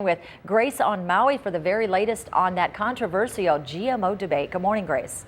With Grace on Maui for the very latest on that controversial GMO debate. Good morning, Grace.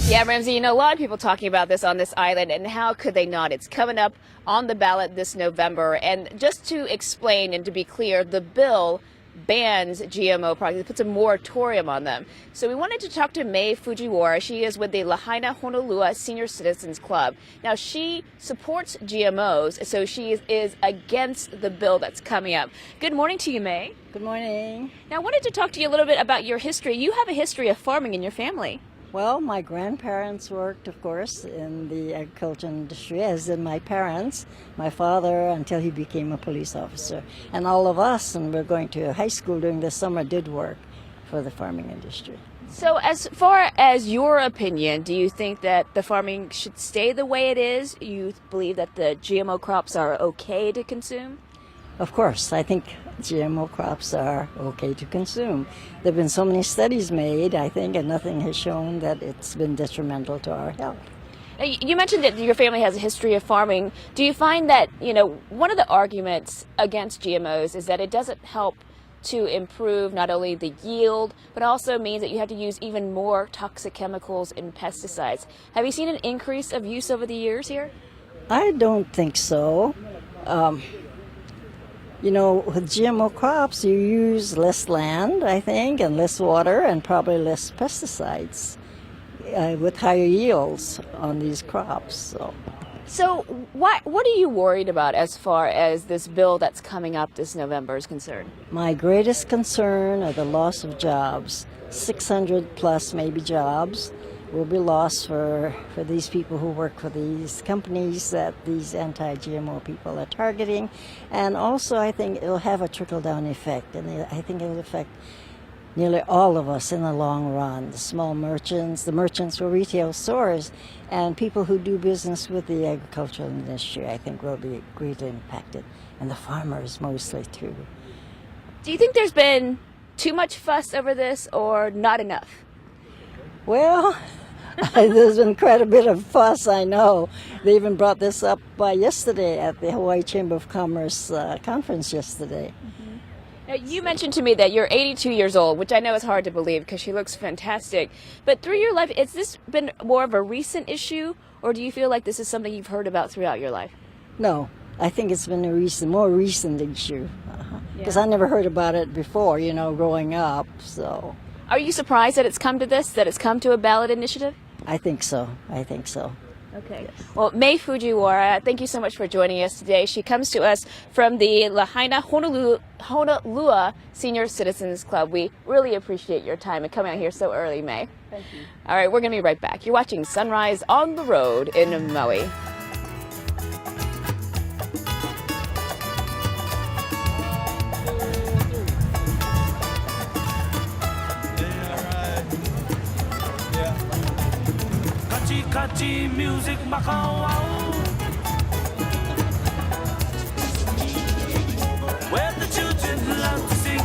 Yeah, Ramsey, a lot of people talking about this on this island, and how could they not? It's coming up on the ballot this November. And just to explain and to be clear, the bill bans GMO products. It puts a moratorium on them. So we wanted to talk to May Fujiwara. She is with the Lahaina Honolua Senior Citizens Club. Now, she supports GMOs, so she is against the bill that's coming up. Good morning to you, May. Good morning. Now, I wanted to talk to you a little bit about your history. You have a history of farming in your family. Well, my grandparents worked, of course, in the agriculture industry, as did my parents, my father, until he became a police officer. And all of us, and we're going to high school during the summer, did work for the farming industry. So as far as your opinion, do you think that the farming should stay the way it is? You believe that the GMO crops are okay to consume? Of course, I think GMO crops are okay to consume. There have been so many studies made, I think, and nothing has shown that it's been detrimental to our health. Now, you mentioned that your family has a history of farming. Do you find that, one of the arguments against GMOs is that it doesn't help to improve not only the yield, but also means that you have to use even more toxic chemicals and pesticides? Have you seen an increase of use over the years here? I don't think so. With GMO crops, you use less land, I think, and less water, and probably less pesticides with higher yields on these crops. So what are you worried about as far as this bill that's coming up this November is concerned? My greatest concern are the loss of jobs. 600 plus maybe jobs will be lost for these people who work for these companies that these anti-GMO people are targeting. And also I think it'll have a trickle-down effect, and I think it'll affect nearly all of us in the long run. The small merchants, the merchants for retail stores, and people who do business with the agricultural industry, I think will be greatly impacted, and the farmers mostly too. Do you think there's been too much fuss over this or not enough? Well, there's been quite a bit of fuss, I know. They even brought this up yesterday at the Hawaii Chamber of Commerce conference yesterday. Mm-hmm. Now, you mentioned to me that you're 82 years old, which I know is hard to believe because she looks fantastic. But through your life, has this been more of a recent issue, or do you feel like this is something you've heard about throughout your life? No, I think it's been a more recent issue. Because I never heard about it before, growing up, so. Are you surprised that it's come to this, that it's come to a ballot initiative? I think so. Okay. Yes. Well, May Fujiwara, thank you so much for joining us today. She comes to us from the Lahaina Honolua Senior Citizens Club. We really appreciate your time and coming out here so early, May. Thank you. All right, we're going to be right back. You're watching Sunrise on the Road in Maui. Kachi music makawao